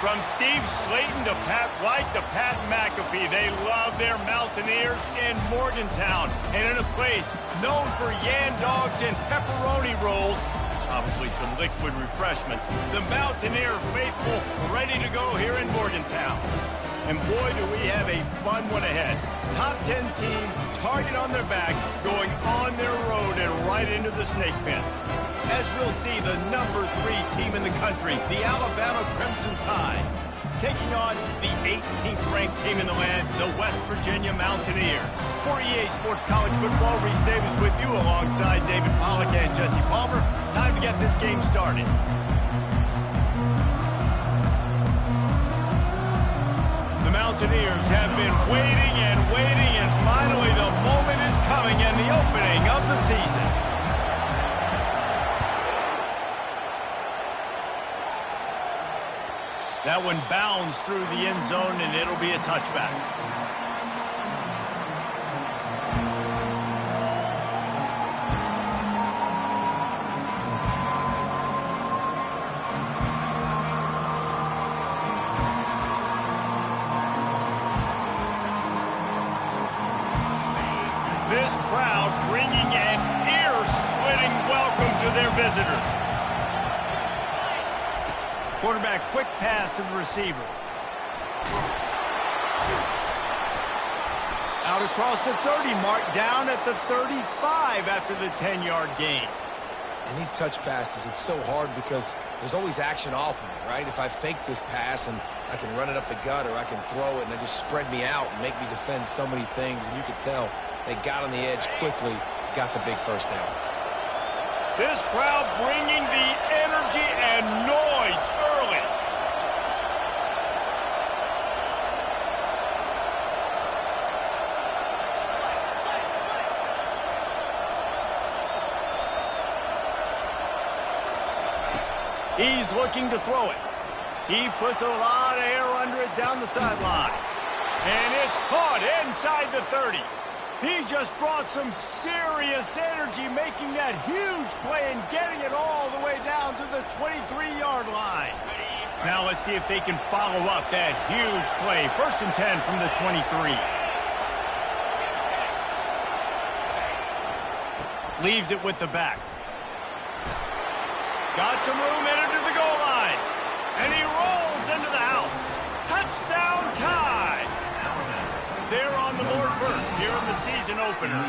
From Steve Slayton to Pat White to Pat McAfee, they love their Mountaineers in Morgantown. And in a place known for yan dogs and pepperoni rolls, probably some liquid refreshments, the Mountaineer faithful ready to go here in Morgantown. And boy, do we have a fun one ahead. Top 10 team, target on their back, going on their road and right into the snake pit. As we'll see, the number 3 team in the country, the Alabama Crimson Tide, taking on the 18th ranked team in the land, the West Virginia Mountaineers. For EA Sports College Football, Reese Davis with you alongside David Pollack and Jesse Palmer. Time to get this game started. The Mountaineers have been waiting, and finally the moment is coming and the opening of the season. That one bounds through the end zone, and it'll be a touchback. This crowd bringing an ear-splitting welcome to their visitors. Quarterback, quick pass to the receiver. Out across the 30 mark, down at the 35 after the 10-yard gain. And these touch passes, it's so hard because there's always action off of it, right? If I fake this pass and I can run it up the gut or I can throw it and they just spread me out and make me defend so many things, and you could tell they got on the edge quickly, got the big first down. This crowd bringing the energy and noise early. He's looking to throw it. He puts a lot of air under it down the sideline. And it's caught inside the 30. He just brought some serious energy, making that huge play and getting it all the way down to the 23-yard line. Now let's see if they can follow up that huge play. 1st and 10 from the 23. Leaves it with the back. Got some room headed to the goal line. And he rolls into the house. Touchdown Tide. They're on the board first here in the season opener.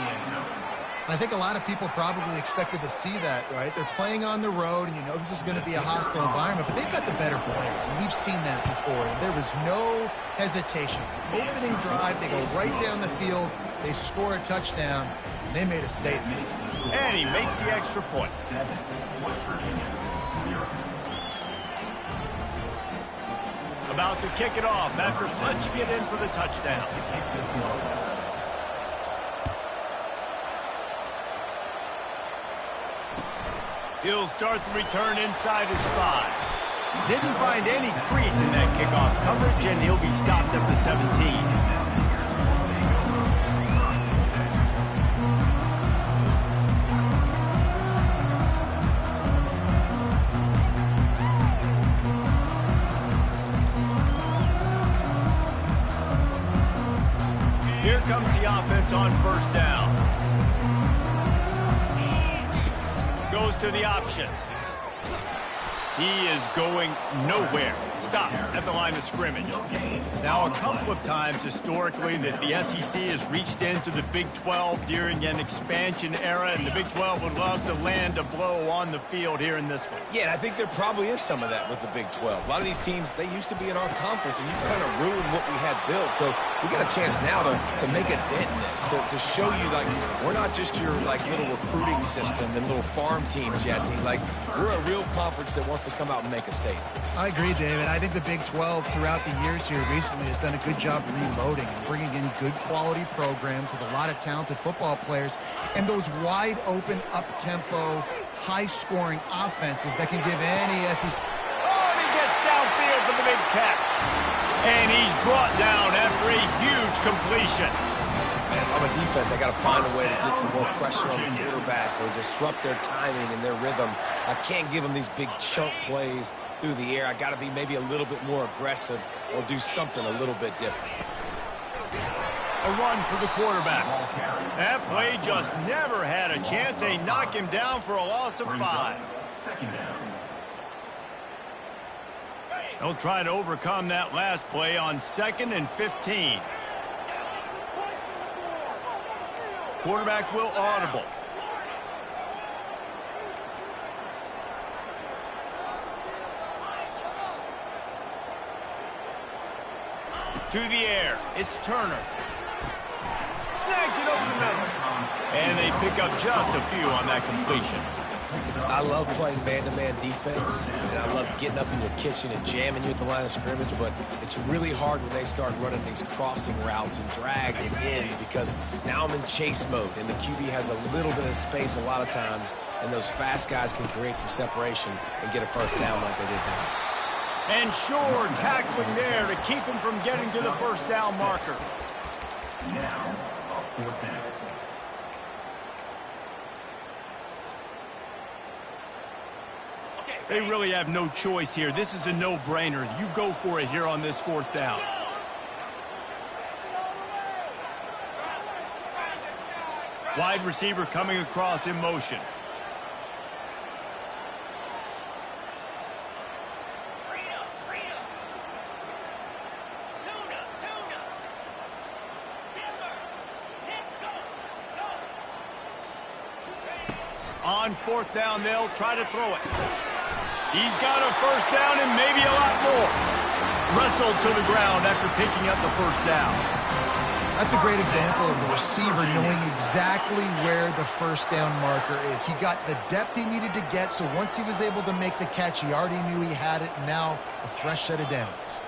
I think a lot of people probably expected to see that, right? They're playing on the road, and you know this is going to be a hostile environment, but they've got the better players, and we've seen that before. And there was no hesitation. Opening drive, they go right down the field, they score a touchdown, and they made a statement. And he makes the extra point. About to kick it off after punching it in for the touchdown. He'll start the return inside his 5. Didn't find any crease in that kickoff coverage, and he'll be stopped at the 17. Here comes the offense on 1st down. Goes to the option. He is going nowhere. Stop at the line of scrimmage. Now, a couple of times historically that the SEC has reached into the Big 12 during an expansion era, and the Big 12 would love to land a blow on the field here in this one. Yeah, and I think there probably is some of that with the Big 12. A lot of these teams, they used to be in our conference, and you kind of ruined what we had built. So we got a chance now to make a dent in this, to show you, like, we're not just your, like, little recruiting system and little farm team, Jesse. Like, we're a real conference that wants to come out and make a statement. I agree, David. I think the Big 12 throughout the years here recently has done a good job reloading and bringing in good quality programs with a lot of talented football players and those wide open, up-tempo, high-scoring offenses that can give any SEC. Oh, and he gets downfield for the big catch. And he's brought down after a huge completion. Man, if I'm a defense, I got to find a way to get some more pressure on the quarterback or disrupt their timing and their rhythm. I can't give them these big chunk plays through the air. I got to be maybe a little bit more aggressive or do something a little bit different. A run for the quarterback. That play just never had a chance. They knock him down for a loss of 5. They'll try to overcome that last play on 2nd and 15. Quarterback will audible. To the air, it's Turner. Snags it over the middle. And they pick up just a few on that completion. I love playing man-to-man defense, and I love getting up in your kitchen and jamming you at the line of scrimmage, but it's really hard when they start running these crossing routes and drag and ends because now I'm in chase mode, and the QB has a little bit of space a lot of times, and those fast guys can create some separation and get a first down like they did there. And sure, tackling there to keep him from getting to the first down marker. Now, a 4th down. They really have no choice here. This is a no-brainer. You go for it here on this 4th down. Wide receiver coming across in motion. On 4th down, they'll try to throw it. He's got a first down and maybe a lot more. Wrestled to the ground after picking up the first down. That's a great example of the receiver knowing exactly where the first down marker is. He got the depth he needed to get, so once he was able to make the catch, he already knew he had it. Now, a fresh set of downs.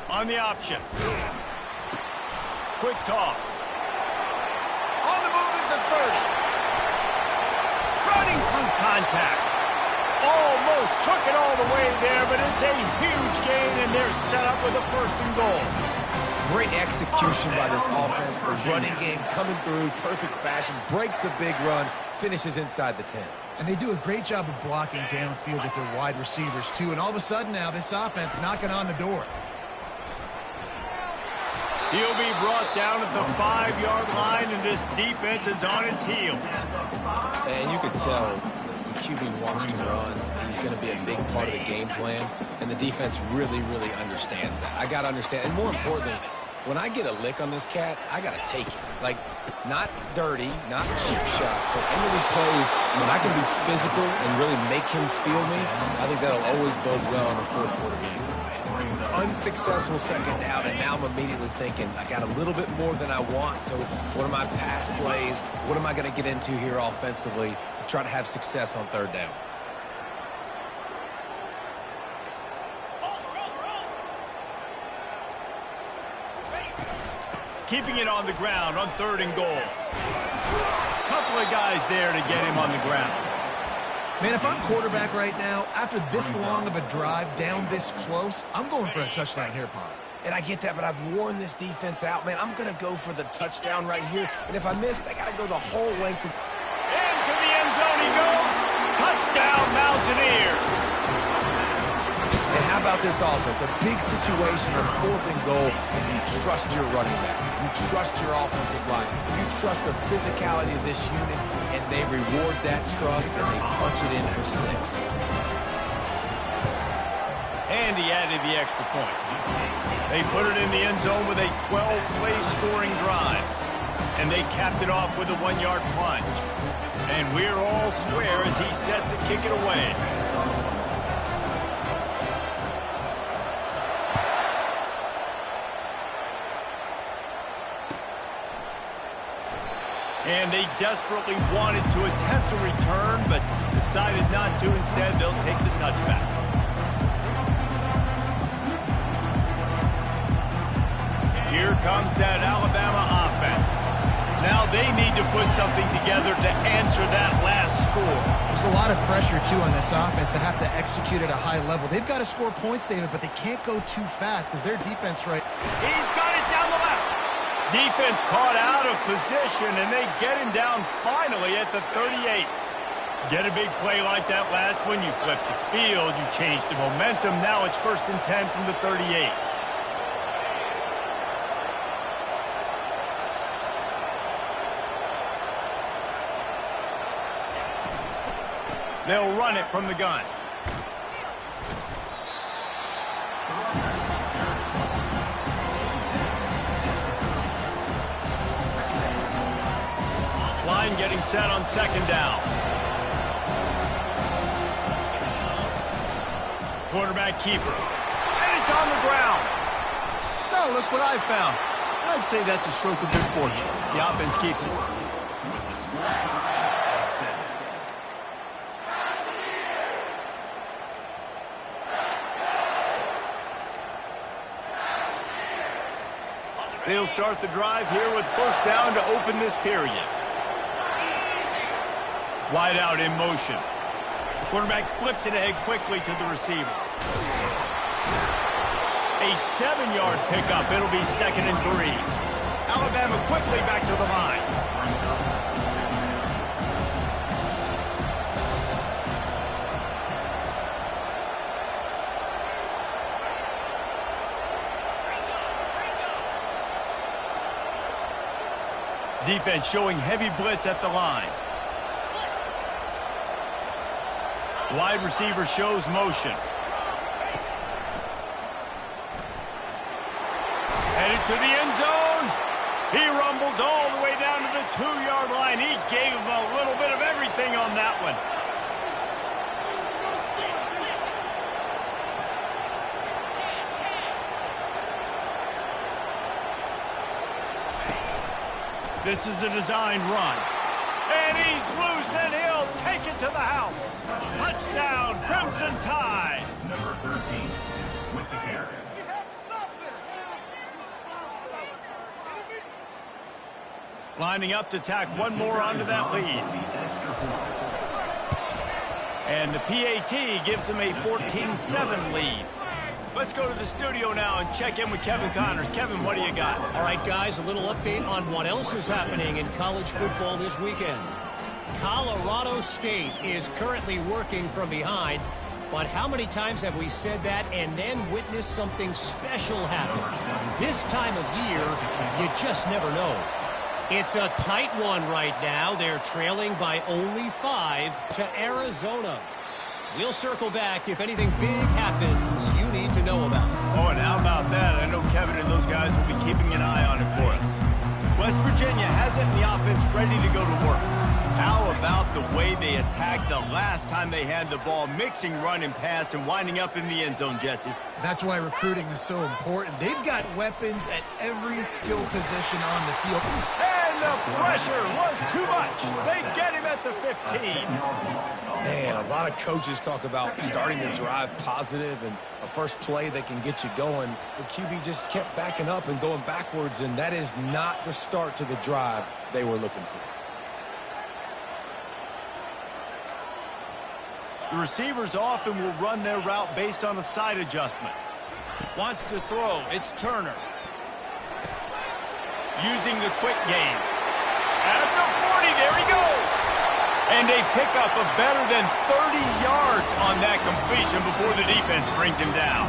On the option. Quick toss. On the move at the 30. Running through contact. Almost took it all the way there, but it's a huge gain, and they're set up with a 1st and goal. Great execution by this offense. The running game coming through, perfect fashion, breaks the big run, finishes inside the 10. And they do a great job of blocking downfield with their wide receivers, too. And all of a sudden now, this offense knocking on the door. He'll be brought down at the 5-yard line, and this defense is on its heels. And you can tell the QB wants to run. He's going to be a big part of the game plan, and the defense really, really understands that. I got to understand, and more importantly, when I get a lick on this cat, I got to take it. Like, not dirty, not cheap shots, but end-of-the plays, when I can be physical and really make him feel me, I think that'll always bode well in the 4th quarter game. Unsuccessful 2nd down, and now I'm immediately thinking, I got a little bit more than I want, so what are my pass plays? What am I going to get into here offensively to try to have success on 3rd down? Keeping it on the ground on 3rd and goal. Couple of guys there to get him on the ground. Man, if I'm quarterback right now, after this long of a drive down this close, I'm going for a touchdown here, Pop. And I get that, but I've worn this defense out, man. I'm going to go for the touchdown right here. And if I miss, they got to go the whole length. Into the end zone he goes. Touchdown, Mountaineers. And how about this offense? A big situation on 4th and goal, and you trust your running back. You trust your offensive line. You trust the physicality of this unit, and they reward that trust, and they punch it in for 6. And he added the extra point. They put it in the end zone with a 12-play scoring drive. And they capped it off with a 1-yard plunge. And we're all square as he's set to kick it away. And they desperately wanted to attempt a return, but decided not to. Instead, they'll take the touchback. Here comes that Alabama offense. Now they need to put something together to answer that last score. There's a lot of pressure, too, on this offense to have to execute at a high level. They've got to score points, David, but they can't go too fast because their defense He's got it down the left. Defense caught out of position, and they get him down finally at the 38. Get a big play like that last one, you flip the field, you change the momentum. Now it's 1st and 10 from the 38. They'll run it from the gun. Line getting set on 2nd down. Quarterback keeper. And it's on the ground. Now look what I found. I'd say that's a stroke of good fortune. The offense keeps it. They'll start the drive here with 1st down to open this period. Wide out in motion. Quarterback flips it ahead quickly to the receiver. A 7-yard pickup. It'll be 2nd and 3. Alabama quickly back to the line. Defense showing heavy blitz at the line. Wide receiver shows motion. Headed to the end zone. He rumbles all the way down to the 2-yard line. He gave him a little bit of everything on that one. This is a designed run. And he's loose, and he'll take it to the house. Touchdown, Crimson Tide. Number 13 is with the carry. Lining up to tack one more onto that lead. And the PAT gives them a 14-7 lead. Let's go to the studio now and check in with Kevin Connors. Kevin, what do you got? All right, guys, a little update on what else is happening in college football this weekend. Colorado State is currently working from behind, but how many times have we said that and then witnessed something special happen? This time of year, you just never know. It's a tight one right now. They're trailing by only 5 to Arizona. We'll circle back if anything big happens you need to know about. Oh, and how about that? I know Kevin and those guys will be keeping an eye on it for us. West Virginia hasn't the offense ready to go to work. How about the way they attacked the last time they had the ball, mixing run and pass and winding up in the end zone, Jesse? That's why recruiting is so important. They've got weapons at every skill position on the field. And the pressure was too much. They get him at the 15. Man, a lot of coaches talk about starting the drive positive and a first play that can get you going. The QB just kept backing up and going backwards, and that is not the start to the drive they were looking for. The receivers often will run their route based on a side adjustment. Wants to throw. It's Turner. Using the quick game. At the 40, there he goes. And they pick up a better than 30 yards on that completion before the defense brings him down.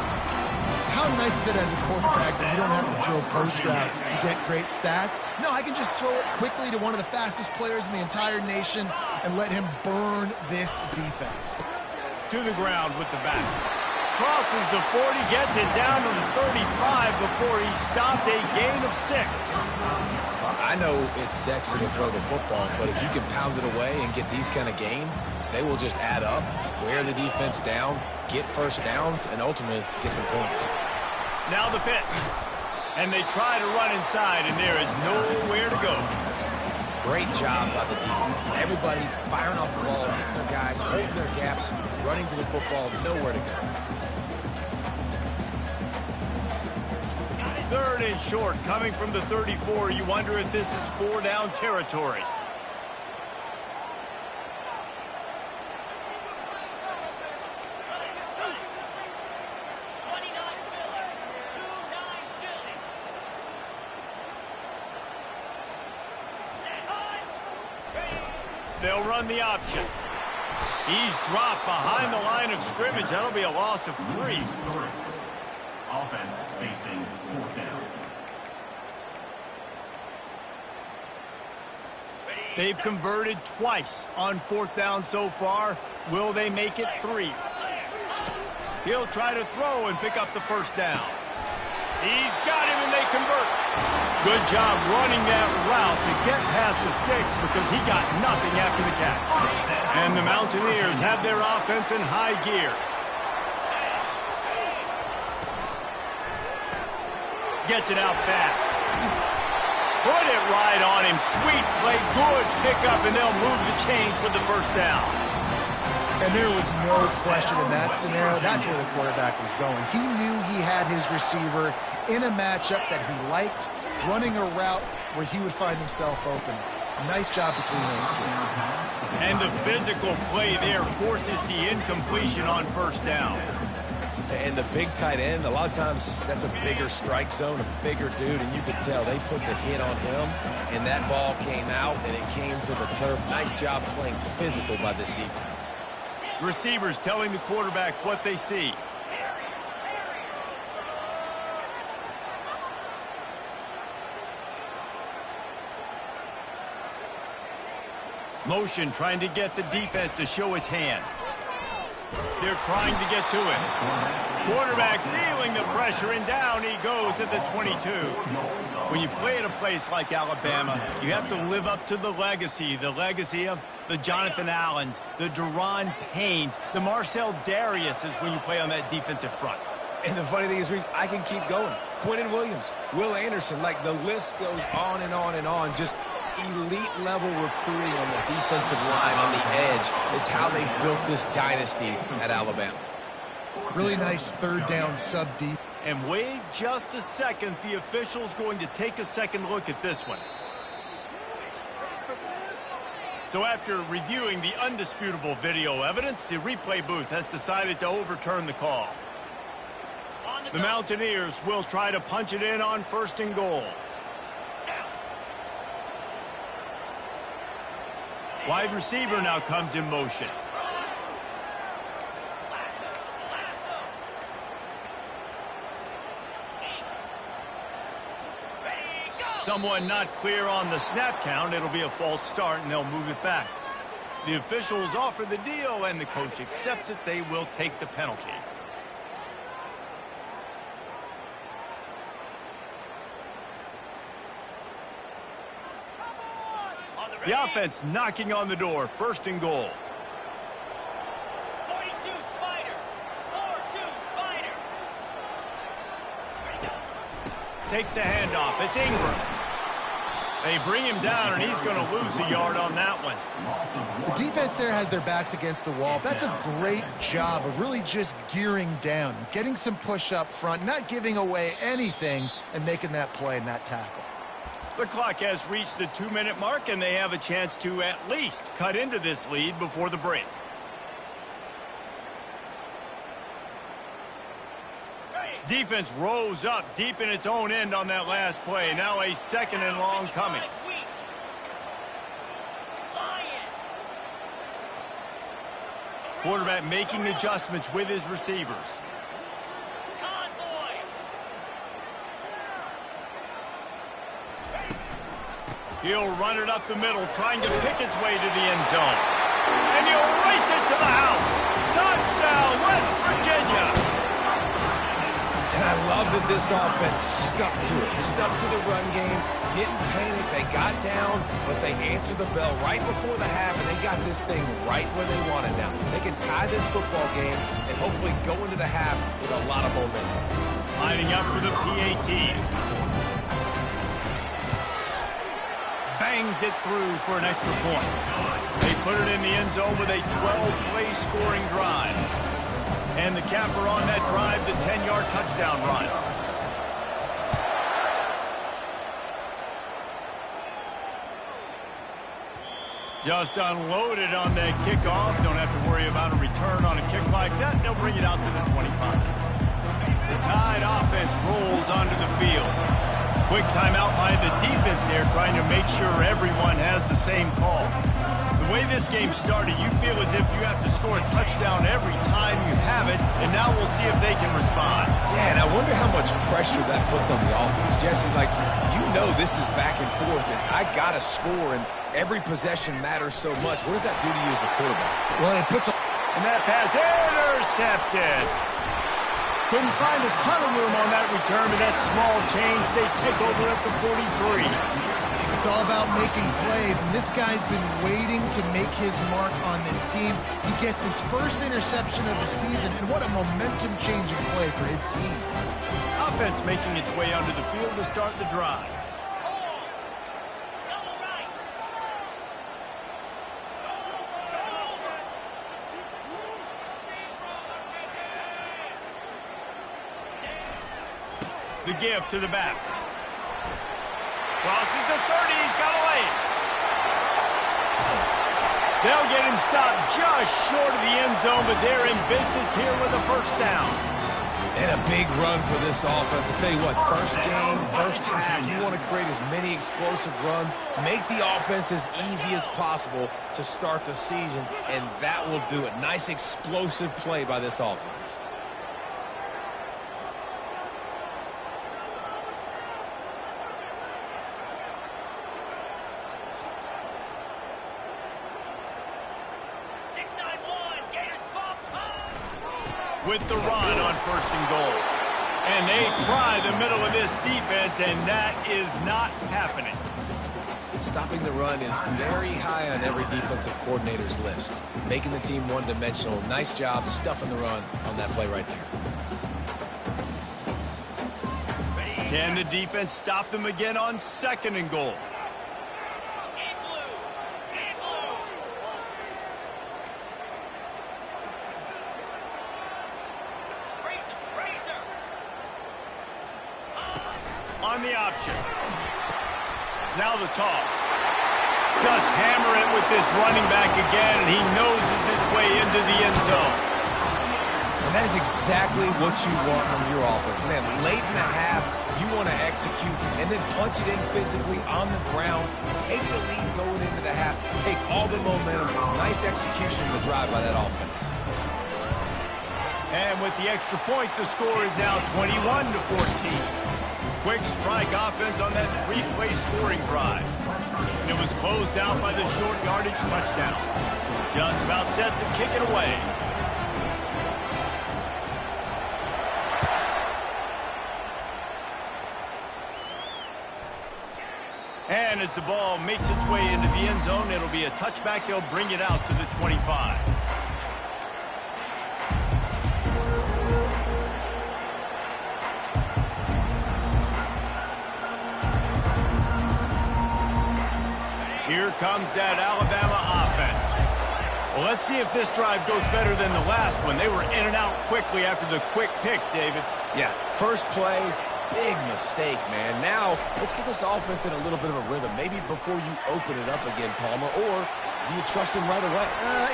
How nice is it as a quarterback that you don't have to throw post routes to get great stats? No, I can just throw it quickly to one of the fastest players in the entire nation and let him burn this defense. To the ground with the back. Crosses the 40, gets it down to the 35 before he stopped a gain of 6. I know it's sexy to throw the football, but if you can pound it away and get these kind of gains, they will just add up, wear the defense down, get first downs, and ultimately get some points. Now the pitch. And they try to run inside, and there is nowhere to go. Great job by the defense. Everybody firing off the ball, hitting their guys, holding their gaps, running to the football, nowhere to go. 3rd 3rd and short coming from the 34. You wonder if this is 4-down territory. They'll run the option. He's dropped behind the line of scrimmage. That'll be a loss of 3. Offense facing 4th down. They've converted twice on 4th down so far. Will they make it 3? He'll try to throw and pick up the 1st down. He's got him, and they convert. Good job running that route to get past the sticks because he got nothing after the catch. And the Mountaineers have their offense in high gear. Gets it out fast. Put it right on him. Sweet play, good pickup, and they'll move the chains with the 1st down. And there was no question in that scenario. That's where the quarterback was going. He knew he had his receiver in a matchup that he liked, running a route where he would find himself open. Nice job between those two. And the physical play there forces the incompletion on 1st down. And the big tight end, a lot of times that's a bigger strike zone, a bigger dude, and you could tell they put the hit on him, and that ball came out, and it came to the turf. Nice job playing physical by this defense. Receivers telling the quarterback what they see. Motion trying to get the defense to show his hand. They're trying to get to him. Quarterback feeling the pressure, and down he goes at the 22. When you play at a place like Alabama, you have to live up to the legacy of the Jonathan Allens, the Deron Paynes, the Marcel Dariuses when you play on that defensive front. And the funny thing is, Reese, I can keep going. Quentin Williams, Will Anderson, like the list goes on and on and on. Just elite level recruiting on the defensive line, on the edge, is how they built this dynasty at Alabama. Really nice 3rd down sub-deep. And wait just a second. The official's going to take a second look at this one. So after reviewing the undisputable video evidence, the replay booth has decided to overturn the call. The Mountaineers will try to punch it in on 1st and goal. Wide receiver now comes in motion. Someone not clear on the snap count. It'll be a false start, and they'll move it back. The officials offer the deal, and the coach accepts it. They will take the penalty. The offense knocking on the door. 1st and goal. 42 Spider. 4-2 Spider. Takes the handoff. It's Ingram. They bring him down, and he's going to lose a yard on that one. The defense there has their backs against the wall. That's a great job of really just gearing down, getting some push up front, not giving away anything, and making that play and that tackle. The clock has reached the 2-minute mark, and they have a chance to at least cut into this lead before the break. Defense rose up deep in its own end on that last play. Now a 2nd and long coming. Quarterback making adjustments with his receivers. He'll run it up the middle, trying to pick its way to the end zone. And he'll race it to the house. Touchdown, West Virginia. And I love that this offense stuck to it, stuck to the run game, didn't panic. They got down, but they answered the bell right before the half, and they got this thing right where they want it now. They can tie this football game and hopefully go into the half with a lot of momentum. Lining up for the PAT. Bangs it through for an extra point. They put it in the end zone with a 12-play scoring drive. And the capper on that drive, the 10-yard touchdown run. Just unloaded on that kickoff. Don't have to worry about a return on a kick like that. They'll bring it out to the 25. The Tide offense rolls onto the field. Quick timeout by the defense there, trying to make sure everyone has the same call. The way this game started, you feel as if you have to score a touchdown every time you have it, and now we'll see if they can respond. Yeah, and I wonder how much pressure that puts on the offense. Jesse, like, you know this is back and forth, and I got to score, and every possession matters so much. What does that do to you as a quarterback? Well, it puts a... And that pass intercepted. Couldn't find a ton of room on that return, but that small change, they take over at the 43. It's all about making plays, and this guy's been waiting to make his mark on this team. He gets his first interception of the season, and what a momentum-changing play for his team. Offense making its way onto the field to start the drive. The give to the back. Crosses the 30. He's got a lane. They'll get him stopped just short of the end zone, but they're in business here with a first down. And a big run for this offense. I'll tell you what, first game, first half, you want to create as many explosive runs, make the offense as easy as possible to start the season, and that will do it. Nice explosive play by this offense. With the run on first and goal. And they try the middle of this defense, and that is not happening. Stopping the run is very high on every defensive coordinator's list. Making the team one-dimensional. Nice job stuffing the run on that play right there. Can the defense stop them again on second and goal? On the option. Now the toss. Just hammer it with this running back again, and he noses his way into the end zone. And that is exactly what you want from your offense. Man, late in the half, you want to execute and then punch it in physically on the ground. Take the lead going into the half. Take all the momentum. Nice execution of the drive by that offense. And with the extra point, the score is now 21-14. Quick strike offense on that three-play scoring drive. And it was closed out by the short yardage touchdown. Just about set to kick it away. And as the ball makes its way into the end zone, it'll be a touchback. They'll bring it out to the 25. Here comes that Alabama offense. Well, let's see if this drive goes better than the last one. They were in and out quickly after the quick pick, David. Yeah, first play, big mistake, man. Now, let's get this offense in a little bit of a rhythm. Maybe before you open it up again, Palmer, or do you trust him right away?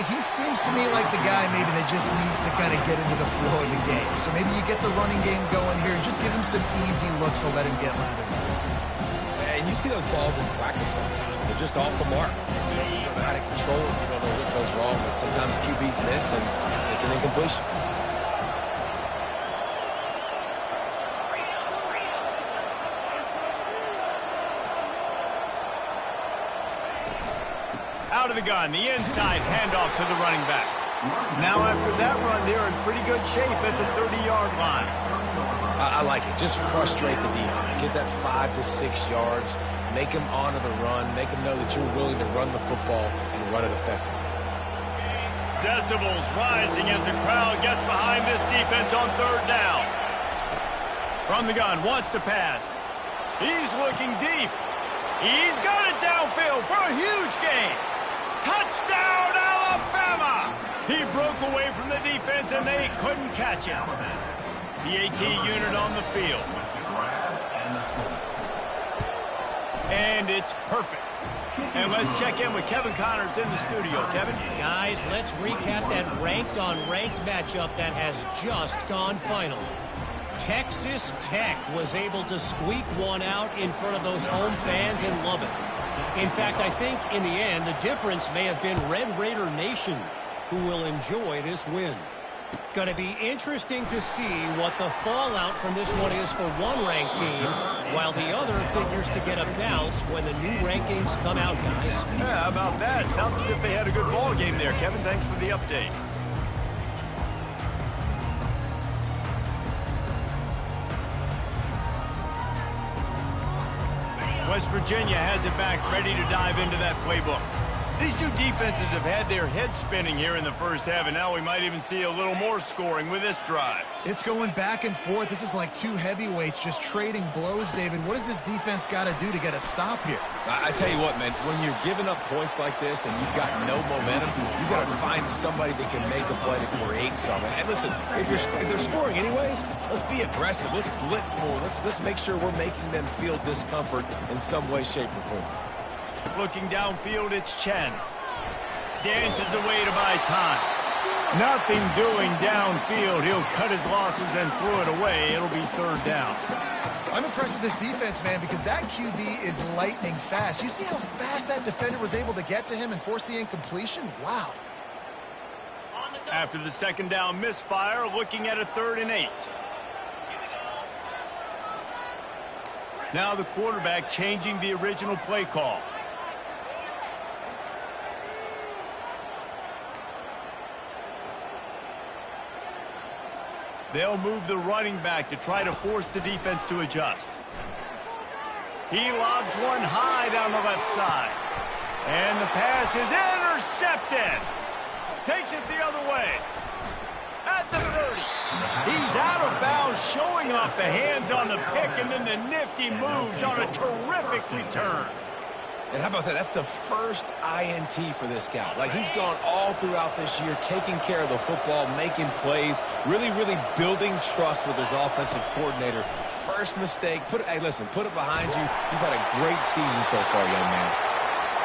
He seems to me like the guy maybe that just needs to kind of get into the flow of the game. So maybe you get the running game going here and just give him some easy looks to let him get louder. And you see those balls in practice sometimes. They're just off the mark. You don't know how to control them. You don't know what goes wrong. But sometimes QBs miss, and it's an incompletion. Out of the gun, the inside handoff to the running back. Now after that run, they're in pretty good shape at the 30-yard line. I like it. Just frustrate the defense. Get that 5 to 6 yards. Make them honor the run. Make them know that you're willing to run the football and run it effectively. Decibels rising as the crowd gets behind this defense on third down. From the gun, wants to pass. He's looking deep. He's got it downfield for a huge gain. Touchdown, Alabama! He broke away from the defense, and they couldn't catch him. The AT unit on the field. And it's perfect. And let's check in with Kevin Connors in the studio. Kevin? Guys, let's recap that ranked-on-ranked matchup that has just gone final. Texas Tech was able to squeak one out in front of those home fans in Lubbock. In fact, I think in the end, the difference may have been Red Raider Nation, who will enjoy this win. Going to be interesting to see what the fallout from this one is for one ranked team, while the other figures to get a bounce when the new rankings come out, guys. Yeah, how about that? Sounds as if they had a good ball game there, Kevin. Thanks for the update. West Virginia has it back, ready to dive into that playbook. These two defenses have had their heads spinning here in the first half, and now we might even see a little more scoring with this drive. It's going back and forth. This is like two heavyweights just trading blows, David. What does this defense got to do to get a stop here? I tell you what, man, when you're giving up points like this and you've got no momentum, you've got to find somebody that can make a play to create something. And listen, if they're scoring anyways, let's be aggressive. Let's blitz more. Let's make sure we're making them feel discomfort in some way, shape, or form. Looking downfield, it's Chen. Dances away to buy time. Nothing doing downfield. He'll cut his losses and throw it away. It'll be third down. I'm impressed with this defense, man, because that QB is lightning fast. You see how fast that defender was able to get to him and force the incompletion? Wow. After the second down misfire, looking at a 3rd and 8. Now the quarterback changing the original play call. They'll move the running back to try to force the defense to adjust. He lobs one high down the left side. And the pass is intercepted. Takes it the other way. At the 30. He's out of bounds, showing off the hands on the pick, and then the nifty moves on a terrific return. And how about that? That's the first INT for this guy. Like, he's gone all throughout this year, taking care of the football, making plays, really, really building trust with his offensive coordinator. First mistake. Hey, listen, put it behind you. You've had a great season so far, young man.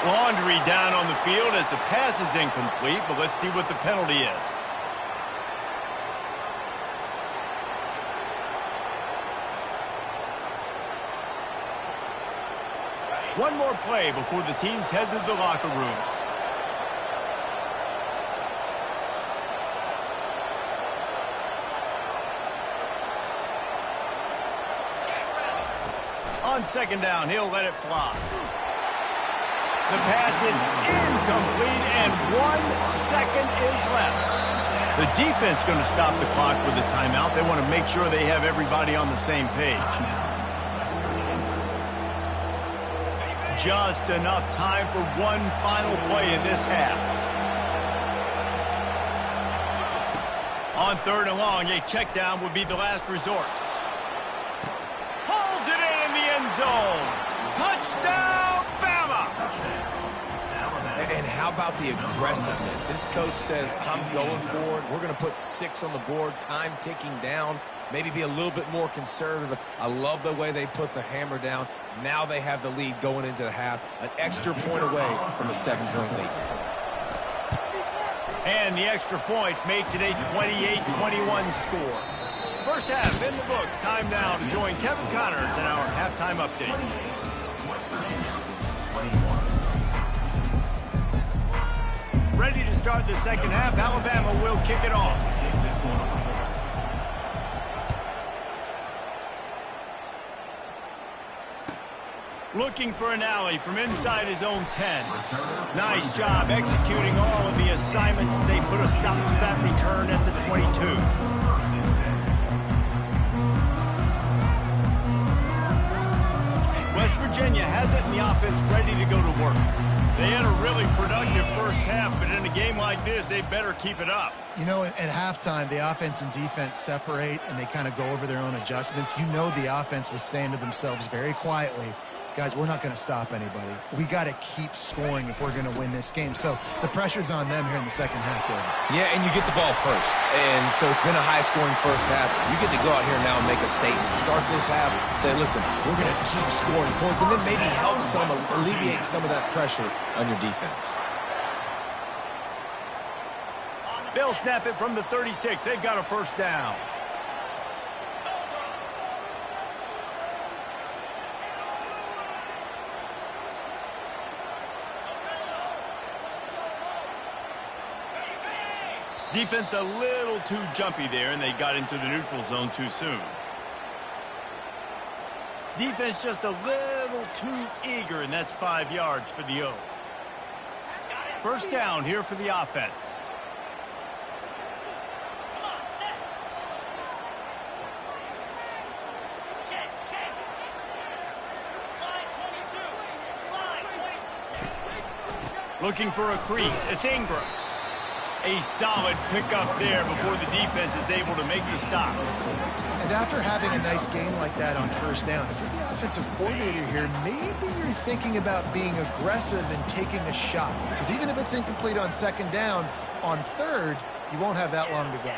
Laundry down on the field as the pass is incomplete, but let's see what the penalty is. One more play before the teams head to the locker rooms. On second down, he'll let it fly. The pass is incomplete, and 1 second is left. The defense going to stop the clock with a timeout. They want to make sure they have everybody on the same page. Just enough time for one final play in this half. On 3rd and long, a check down would be the last resort. Pulls it in the end zone. Touchdown, Bama! And how about the aggressiveness? This coach says, I'm going for it. We're going to put 6 on the board, time ticking down, maybe be a little bit more conservative. I love the way they put the hammer down. Now they have the lead going into the half, an extra point away from a 7-point lead. And the extra point makes it a 28-21 score. First half in the books. Time now to join Kevin Connors in our halftime update. Ready to start the second half. Alabama will kick it off. Looking for an alley from inside his own 10. Nice job executing all of the assignments as they put a stop to that return at the 22. West Virginia has it, and the offense ready to go to work. They had a really productive first half, but in a game like this, they better keep it up. You know, at halftime, the offense and defense separate, and they kind of go over their own adjustments. You know the offense was saying to themselves very quietly, guys, we're not going to stop anybody. We got to keep scoring if we're going to win this game. So the pressure's on them here in the second half, David. Yeah, and you get the ball first. And so it's been a high-scoring first half. You get to go out here now and make a statement. Start this half, say, listen, we're going to keep scoring points, and then maybe help alleviate some of that pressure on your defense. They'll snap it from the 36. They've got a first down. Defense a little too jumpy there, and they got into the neutral zone too soon. Defense just a little too eager, and that's 5 yards for the O. First down here for the offense. Looking for a crease. It's Ingram. A solid pickup there before the defense is able to make the stop. And after having a nice game like that on first down, if you're the offensive coordinator here, maybe you're thinking about being aggressive and taking a shot. Because even if it's incomplete on second down, on third, you won't have that long to go.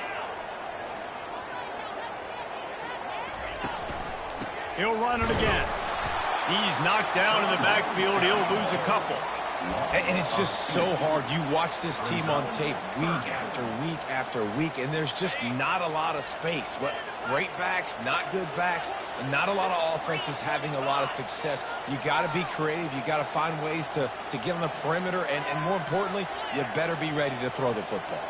He'll run it again. He's knocked down in the backfield. He'll lose a couple. And it's just so hard. You watch this team on tape week after week after week, and there's just not a lot of space. What great backs, not good backs, and not a lot of offenses having a lot of success. You got to be creative. You got to find ways to get on the perimeter, and more importantly, you better be ready to throw the football.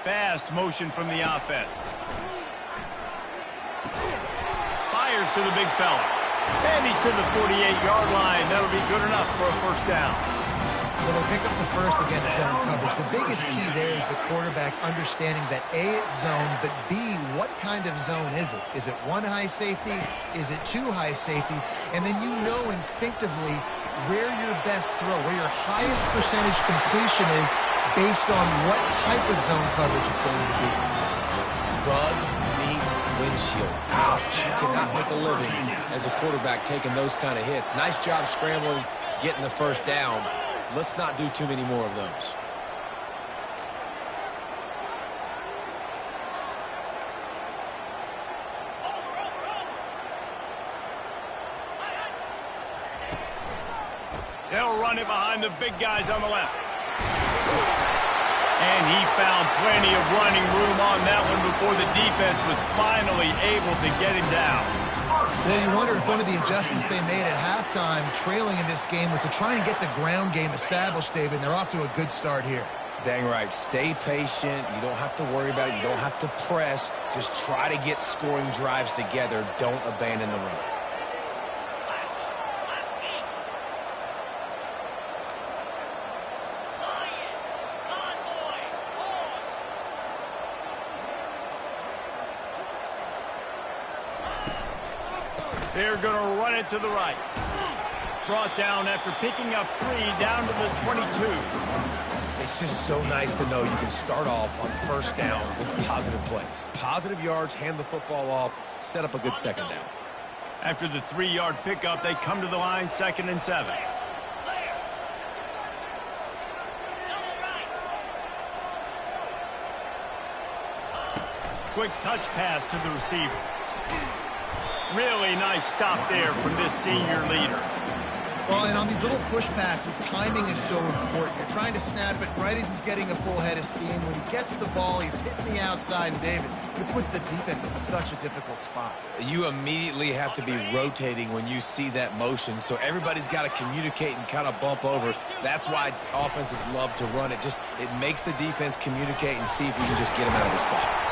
Fast motion from the offense. Fires to the big fella. And he's to the 48-yard line. That'll be good enough for a first down. Well, they pick up the first against zone coverage. The biggest key there is the quarterback understanding that A, it's zone, but B, what kind of zone is it? Is it one high safety? Is it two high safeties? And then you know instinctively where your best throw, where your highest percentage completion is based on what type of zone coverage it's going to be. Bug meets windshield. Ouch. You cannot make a living as a quarterback taking those kind of hits. Nice job scrambling, getting the first down. Let's not do too many more of those. They'll run it behind the big guys on the left. And he found plenty of running room on that one before the defense was finally able to get him down. Well, you wonder if one of the adjustments they made at halftime, trailing in this game, was to try and get the ground game established, David, and they're off to a good start here. Dang right. Stay patient. You don't have to worry about it. You don't have to press. Just try to get scoring drives together. Don't abandon the run. They're going to run it to the right. Brought down after picking up 3 down to the 22. It's just so nice to know you can start off on first down with positive plays. Positive yards, hand the football off, set up a good second down. After the 3-yard pickup, they come to the line, 2nd and 7. Quick touch pass to the receiver. Really nice stop there from this senior leader. Well, and on these little push passes, timing is so important. You're trying to snap it right as he's getting a full head of steam. When he gets the ball, he's hitting the outside, and David, it puts the defense in such a difficult spot. You immediately have to be rotating when you see that motion, so everybody's got to communicate and kind of bump over. That's why offenses love to run it. It makes the defense communicate and see if you can just get him out of the spot.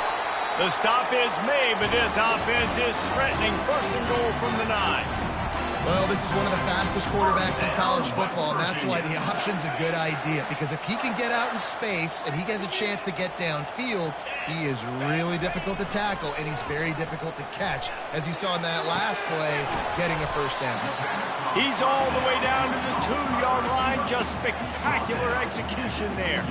The stop is made, but this offense is threatening. 1st and goal from the 9. Well, this is one of the fastest quarterbacks in college football, and that's why the option's a good idea. Because if he can get out in space and he has a chance to get downfield, he is really difficult to tackle, and he's very difficult to catch, as you saw in that last play, getting a first down. He's all the way down to the 2-yard line. Just spectacular execution there.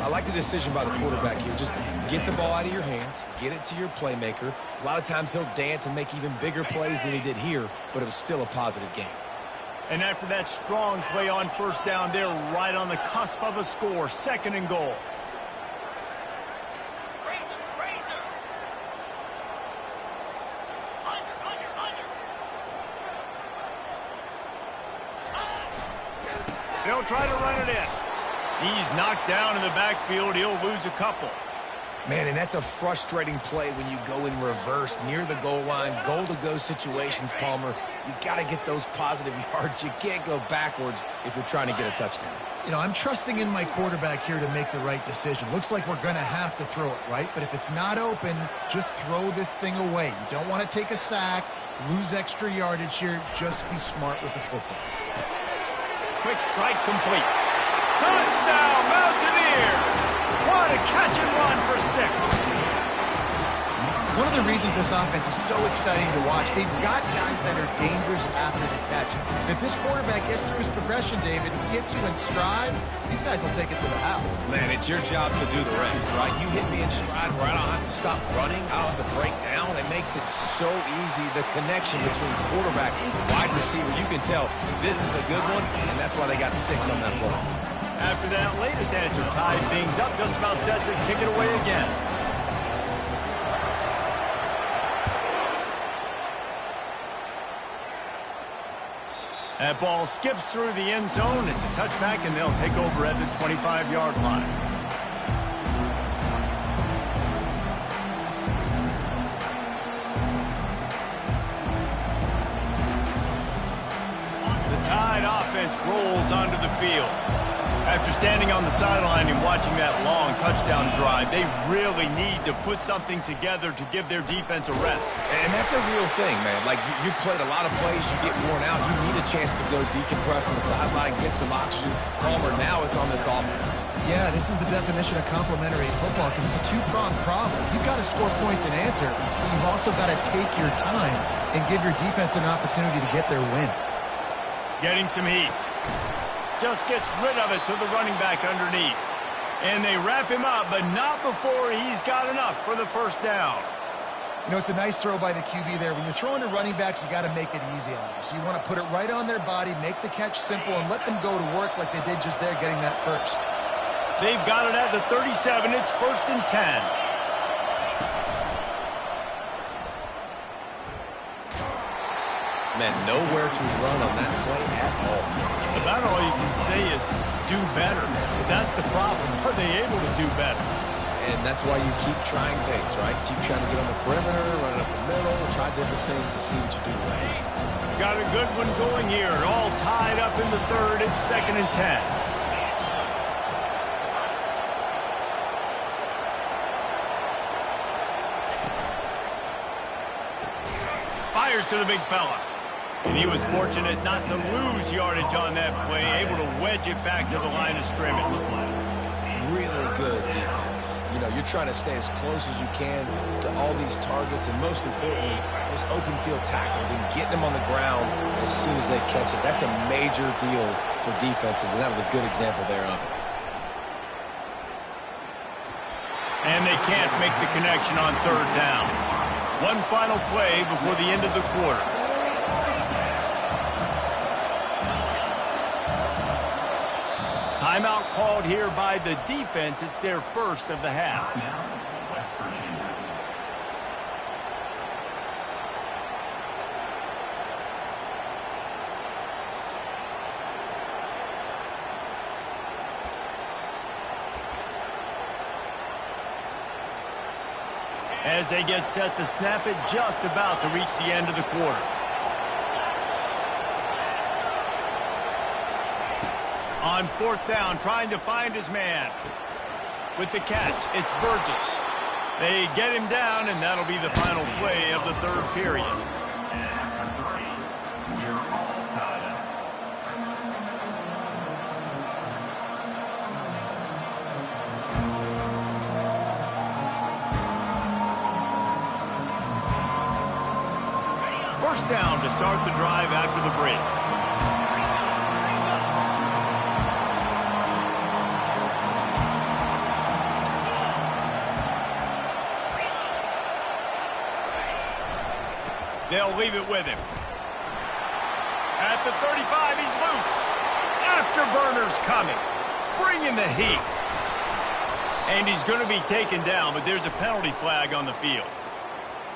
I like the decision by the quarterback here. Just get the ball out of your hands, get it to your playmaker. A lot of times he'll dance and make even bigger plays than he did here, but it was still a positive game. And after that strong play on first down, they're right on the cusp of a score. 2nd and goal. They'll try to run it in. He's knocked down in the backfield. He'll lose a couple. Man, and that's a frustrating play when you go in reverse near the goal line, goal-to-go situations, Palmer. You got to get those positive yards. You can't go backwards if you're trying to get a touchdown. You know, I'm trusting in my quarterback here to make the right decision. Looks like we're going to have to throw it, right? But if it's not open, just throw this thing away. You don't want to take a sack, lose extra yardage here. Just be smart with the football. Quick strike complete. Touchdown, Mountaineers! What a catch and run for 6. One of the reasons this offense is so exciting to watch, they've got guys that are dangerous after the catch. And if this quarterback gets through his progression, David, gets you in stride, these guys will take it to the house. Man, it's your job to do the rest, right? You hit me in stride where I don't have to stop running. I don't have to break down. It makes it so easy. The connection between quarterback and wide receiver, you can tell this is a good one, and that's why they got 6 on that play. After that latest answer tied things up, just about set to kick it away again. That ball skips through the end zone. It's a touchback, and they'll take over at the 25-yard line. The Tide offense rolls onto the field. After standing on the sideline and watching that long touchdown drive, they really need to put something together to give their defense a rest. And that's a real thing, man. Like, you played a lot of plays, you get worn out. You need a chance to go decompress on the sideline, get some oxygen. Palmer, now it's on this offense. Yeah, this is the definition of complementary football because it's a two-pronged problem. You've got to score points and answer, but you've also got to take your time and give your defense an opportunity to get their win. Getting some heat. Just gets rid of it to the running back underneath. And they wrap him up, but not before he's got enough for the first down. You know, it's a nice throw by the QB there. When you're throwing to running backs, you got to make it easy on them. So you want to put it right on their body, make the catch simple, and let them go to work like they did just there getting that first. They've got it at the 37. It's 1st and 10. Man, nowhere to run on that play at all. About all you can say is do better. But that's the problem. Are they able to do better? And that's why you keep trying things, right? Keep trying to get on the perimeter, run it up the middle, try different things to see what you do right. Got a good one going here. All tied up in the 3rd. It's 2nd and 10. Fires to the big fella. And he was fortunate not to lose yardage on that play, able to wedge it back to the line of scrimmage. Really good defense. You know, you're trying to stay as close as you can to all these targets, and most importantly, those open field tackles and getting them on the ground as soon as they catch it. That's a major deal for defenses, and that was a good example there of it. And they can't make the connection on 3rd down. One final play before the end of the quarter. Timeout called here by the defense. It's their first of the half. West Virginia. As they get set to snap it, just about to reach the end of the quarter. On 4th down, trying to find his man. With the catch, it's Burgess. They get him down, and that'll be the final play of the 3rd period. And after 3, your first down to start the drive after the break. They'll leave it with him. At the 35, he's loose. Afterburners coming. Bringing the heat. And he's going to be taken down, but there's a penalty flag on the field.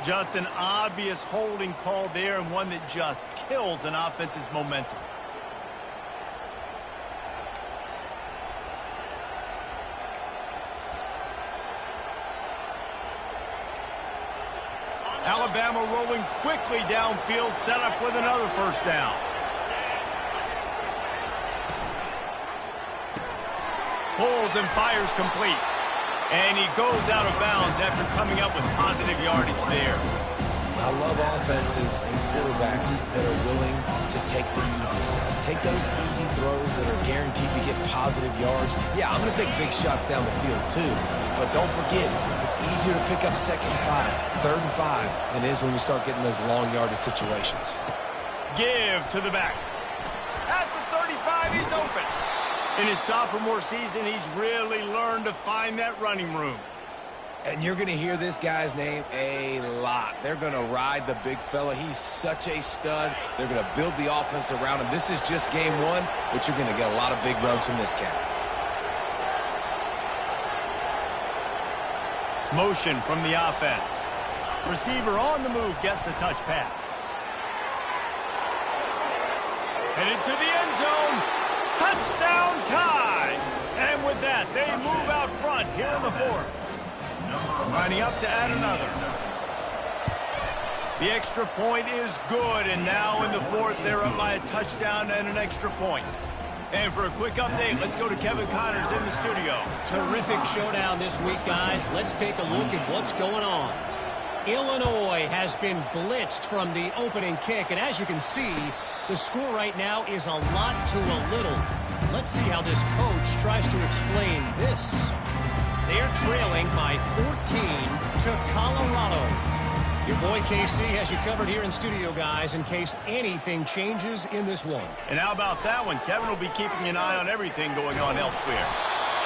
Just an obvious holding call there, and one that just kills an offense's momentum. Alabama rolling quickly downfield, set up with another first down. Pulls and fires complete. And he goes out of bounds after coming up with positive yardage there. I love offenses and quarterbacks that are willing to take the easy stuff. Take those easy throws that are guaranteed to get positive yards. Yeah, I'm going to take big shots down the field too. But don't forget, it's easier to pick up 2nd and 5, 3rd and 5 than it is when we start getting those long yardage situations. Give to the back. At the 35, he's open. In his sophomore season, he's really learned to find that running room. And you're going to hear this guy's name a lot. They're going to ride the big fella. He's such a stud. They're going to build the offense around him. This is just game one, but you're going to get a lot of big runs from this guy. Motion from the offense. Receiver on the move gets the touch pass. Headed to the end zone. Touchdown tie. And with that, they move out front here in the fourth. Lining up to add another. The extra point is good, and now in the fourth, they're up by a touchdown and an extra point. And for a quick update, let's go to Kevin Connors in the studio. Terrific showdown this week, guys. Let's take a look at what's going on. Illinois has been blitzed from the opening kick, and as you can see, the score right now is a lot to a little. Let's see how this coach tries to explain this. They're trailing by 14 to Colorado. Your boy KC has you covered here in studio, guys, in case anything changes in this one. And how about that one? Kevin will be keeping an eye on everything going on elsewhere.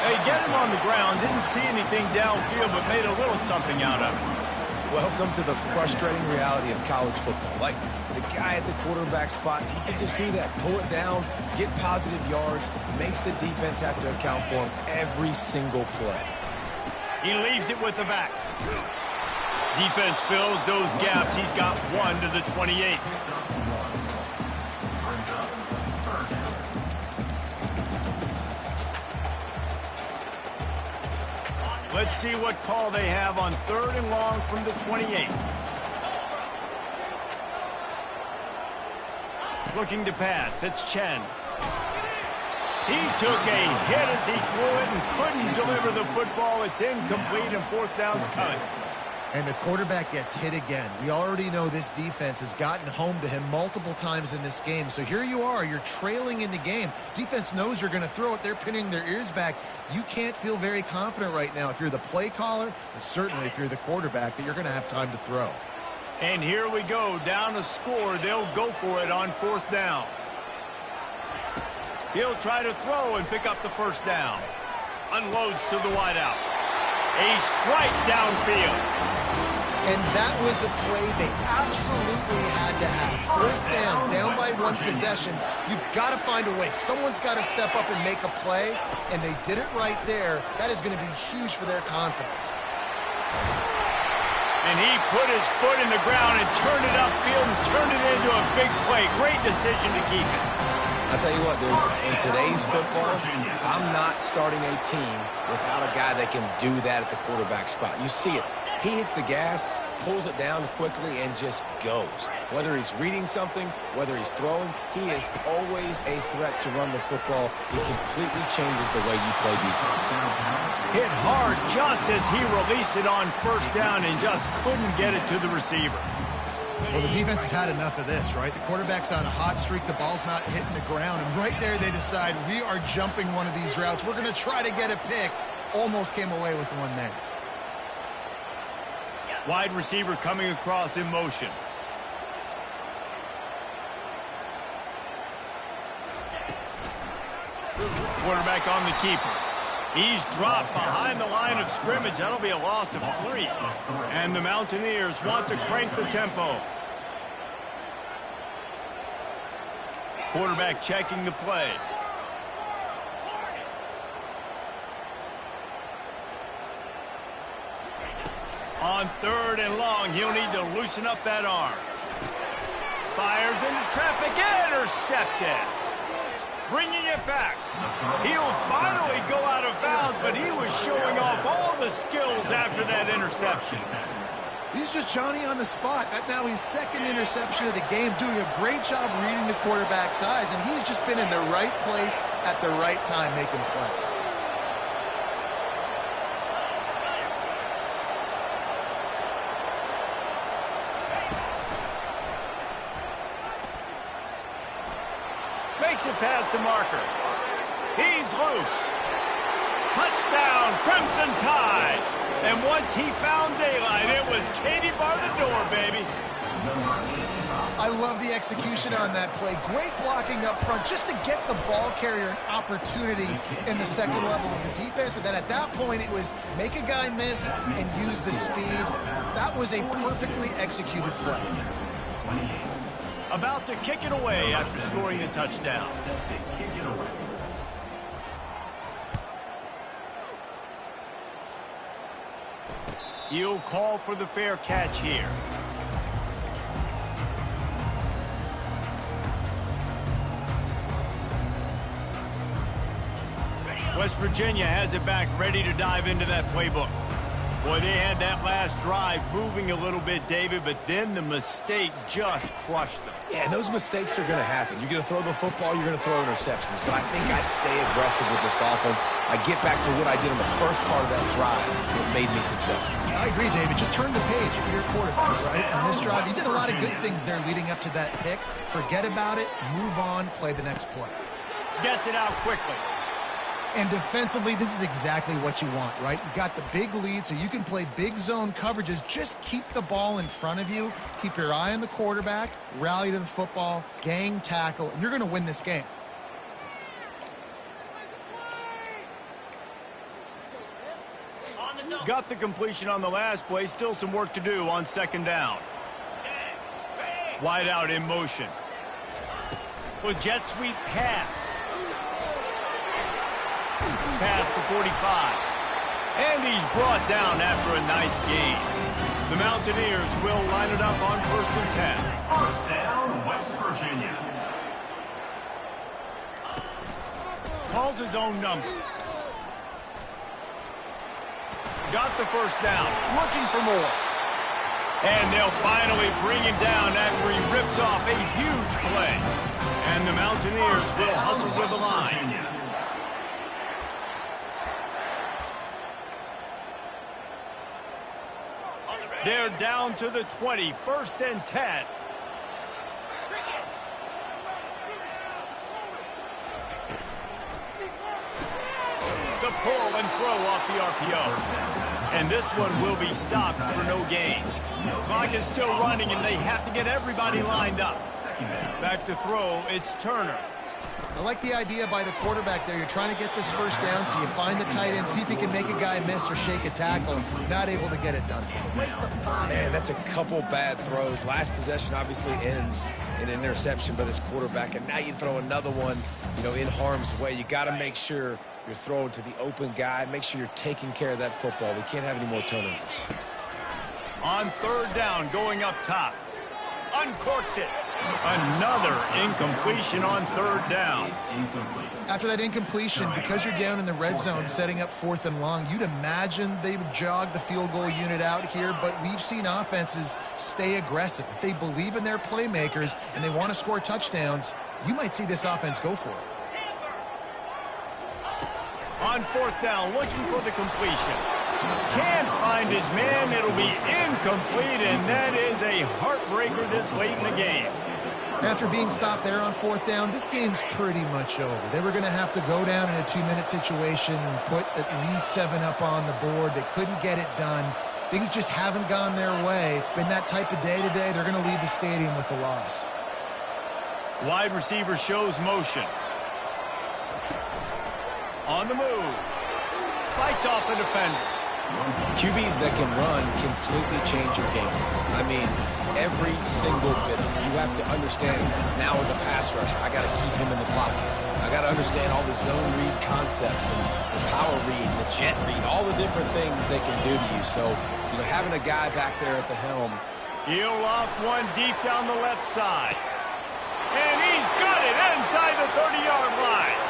Hey, get him on the ground. Didn't see anything downfield, but made a little something out of it. Welcome to the frustrating reality of college football. Like, the guy at the quarterback spot, he can just do that. Pull it down, get positive yards, makes the defense have to account for him every single play. He leaves it with the back. Defense fills those gaps. He's got one to the 28. Let's see what call they have on 3rd and long from the 28. Looking to pass. It's Chen. He took a hit as he threw it and couldn't deliver the football. It's incomplete, and 4th down's coming. And the quarterback gets hit again. We already know this defense has gotten home to him multiple times in this game. So here you are. You're trailing in the game. Defense knows you're going to throw it. They're pinning their ears back. You can't feel very confident right now if you're the play caller, and certainly if you're the quarterback, that you're going to have time to throw. And here we go. Down to score. They'll go for it on 4th down. He'll try to throw and pick up the first down. Unloads to the wideout. A strike downfield. And that was a play they absolutely had to have. 4th down by 1 possession. You've got to find a way. Someone's got to step up and make a play, and they did it right there. That is going to be huge for their confidence. And he put his foot in the ground and turned it upfield and turned it into a big play. Great decision to keep it. I'll tell you what, dude, in today's football, I'm not starting a team without a guy that can do that at the quarterback spot. You see it. He hits the gas, pulls it down quickly, and just goes. Whether he's reading something, whether he's throwing, he is always a threat to run the football. He completely changes the way you play defense. Hit hard just as he released it on 1st down and just couldn't get it to the receiver. Well, the defense has had enough of this, right? The quarterback's on a hot streak. The ball's not hitting the ground. And right there, they decide, we are jumping one of these routes. We're going to try to get a pick. Almost came away with one there. Wide receiver coming across in motion. Quarterback on the keeper. He's dropped behind the line of scrimmage. That'll be a loss of 3. And the Mountaineers want to crank the tempo. Quarterback checking the play. On 3rd and long, he'll need to loosen up that arm. Fires into traffic, intercepted. Bringing it back. He'll finally go out of bounds, but he was showing off all the skills after that interception. He's just Johnny on the spot. That's now his 2nd interception of the game, doing a great job reading the quarterback's eyes, and he's just been in the right place at the right time making plays. Makes it past the marker. He's loose. Touchdown, Crimson Tide. And once he found daylight, it was Katie bar the door, baby. I love the execution on that play. Great blocking up front just to get the ball carrier an opportunity in the 2nd level of the defense. And then at that point, it was make a guy miss and use the speed. That was a perfectly executed play. About to kick it away after scoring a touchdown. He'll call for the fair catch here. West Virginia has it back, ready to dive into that playbook. Boy, they had that last drive moving a little bit, David, but then the mistake just crushed them. Yeah, and those mistakes are going to happen. You're going to throw the football, you're going to throw interceptions. But I think I stay aggressive with this offense. I get back to what I did in the first part of that drive that made me successful. I agree, David. Just turn the page if you're a quarterback, right? On this drive, you did a lot of good things there leading up to that pick. Forget about it, move on, play the next play. Gets it out quickly. And defensively, this is exactly what you want, right? You got the big lead, so you can play big zone coverages. Just keep the ball in front of you. Keep your eye on the quarterback. Rally to the football. Gang tackle. And you're going to win this game. Got the completion on the last play. Still some work to do on 2nd down. Wide out in motion. With jet sweep pass. Past the 45. And he's brought down after a nice gain. The Mountaineers will line it up on 1st and 10. First down, West Virginia. Calls his own number. Got the first down. Looking for more. And they'll finally bring him down after he rips off a huge play. And the Mountaineers will hustle to the line. They're down to the 20, 1st and 10. The pull and throw off the RPO. And this one will be stopped for no gain. Clock is still running, and they have to get everybody lined up. Back to throw, it's Turner. I like the idea by the quarterback there. You're trying to get this first down, so you find the tight end, see if he can make a guy miss or shake a tackle. Not able to get it done. Man, that's a couple bad throws. Last possession obviously ends in an interception by this quarterback, and now you throw another one, in harm's way. You got to make sure you're throwing to the open guy. Make sure you're taking care of that football. We can't have any more turnovers. On 3rd down, going up top. Uncorks it. Another incompletion on 3rd down. After that incompletion, because you're down in the red zone setting up 4th and long, you'd imagine they would jog the field goal unit out here, but we've seen offenses stay aggressive. If they believe in their playmakers and they want to score touchdowns, you might see this offense go for it. On 4th down, looking for the completion. Can't find his man. It'll be incomplete, and that is a heartbreaker this late in the game. After being stopped there on 4th down, this game's pretty much over. They were going to have to go down in a 2-minute situation and put at least 7 up on the board. They couldn't get it done. Things just haven't gone their way. It's been that type of day today. They're going to leave the stadium with the loss. Wide receiver shows motion. On the move. Fights off a defender. QBs that can run completely change your game. I mean, every single bit of it. You have to understand now as a pass rusher, I got to keep him in the pocket. I got to understand all the zone read concepts and the power read and the jet read, all the different things they can do to you. So, you know, having a guy back there at the helm. He'll loft one deep down the left side. And he's got it inside the 30-yard line.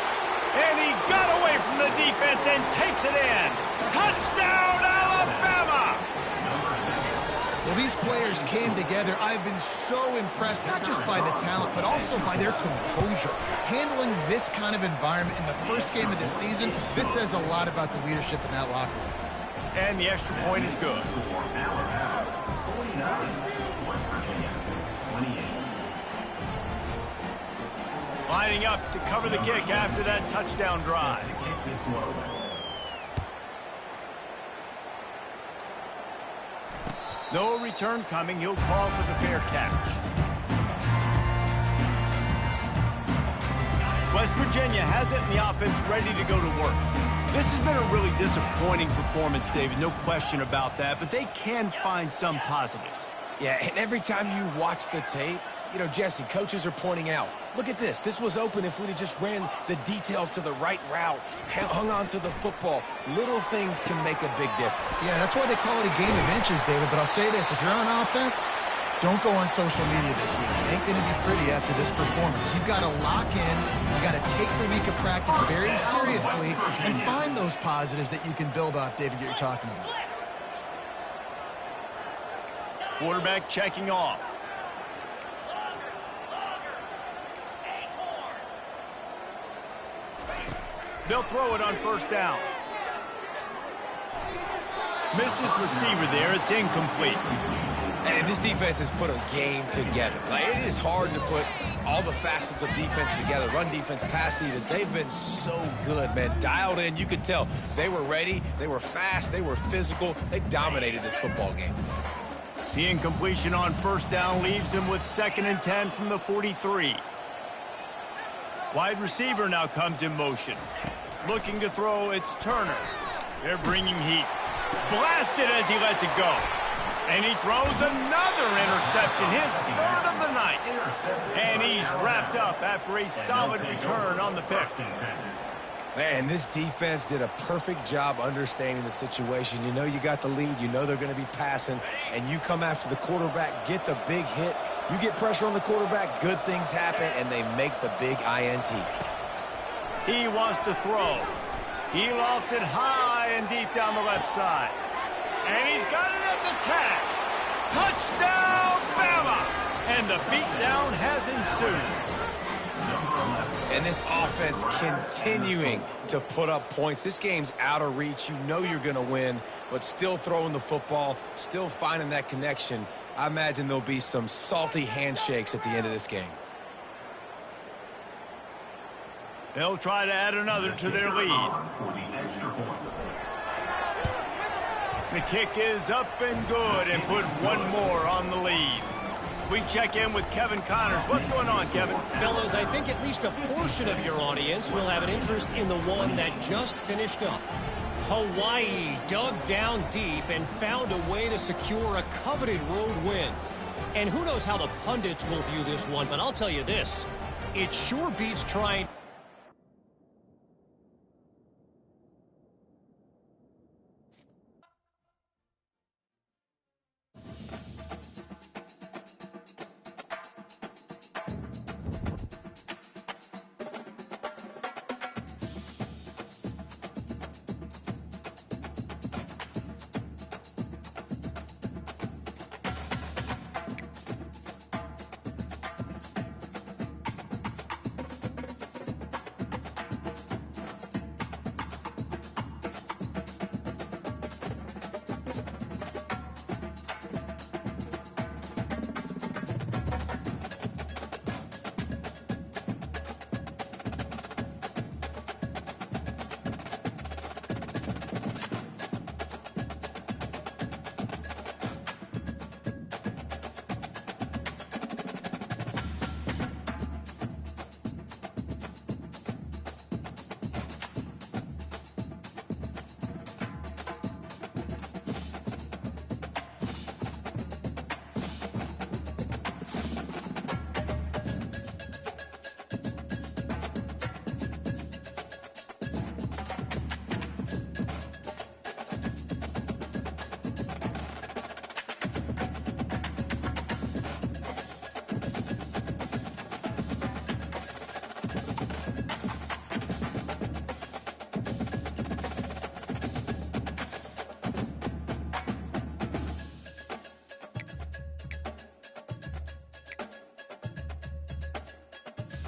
And he got away from the defense and takes it in. Touchdown, Alabama! Well, these players came together. I've been so impressed, not just by the talent, but also by their composure. Handling this kind of environment in the first game of the season, this says a lot about the leadership in that locker room. And the extra point is good. Lining up to cover the kick after that touchdown drive. No return coming. He'll call for the fair catch. West Virginia has it in the offense ready to go to work. This has been a really disappointing performance, David. No question about that, but they can find some positives. Yeah, and every time you watch the tape, you know, Jesse, coaches are pointing out, look at this. This was open if we'd have just ran the details to the right route, hung on to the football. Little things can make a big difference. Yeah, that's why they call it a game of inches, David. But I'll say this, if you're on offense, don't go on social media this week. It ain't going to be pretty after this performance. You've got to lock in. You've got to take the week of practice very seriously and find those positives that you can build off, David, that you're talking about. Quarterback checking off. They'll throw it on first down. Missed his receiver there. It's incomplete. And this defense has put a game together. Like, it is hard to put all the facets of defense together. Run defense, pass defense. They've been so good, man. Dialed in. You could tell they were ready. They were fast. They were physical. They dominated this football game. The incompletion on first down leaves him with 2nd and 10 from the 43. Wide receiver now comes in motion. Looking to throw, it's Turner. They're bringing heat. Blasted as he lets it go. And he throws another interception, his 3rd of the night. And he's wrapped up after a solid return on the pick. Man, this defense did a perfect job understanding the situation. You know you got the lead. You know they're going to be passing. And you come after the quarterback, get the big hit. You get pressure on the quarterback, good things happen, and they make the big INT. He wants to throw. He lofts it high and deep down the left side. And he's got it at the tag. Touchdown, Bama! And the beatdown has ensued. And this offense continuing to put up points. This game's out of reach. You know you're going to win, but still throwing the football, still finding that connection. I imagine there'll be some salty handshakes at the end of this game. They'll try to add another to their lead. The kick is up and good and put one more on the lead. We check in with Kevin Connors. What's going on, Kevin? Fellas, I think at least a portion of your audience will have an interest in the one that just finished up. Hawaii dug down deep and found a way to secure a coveted road win. And who knows how the pundits will view this one, but I'll tell you this. It sure beats trying...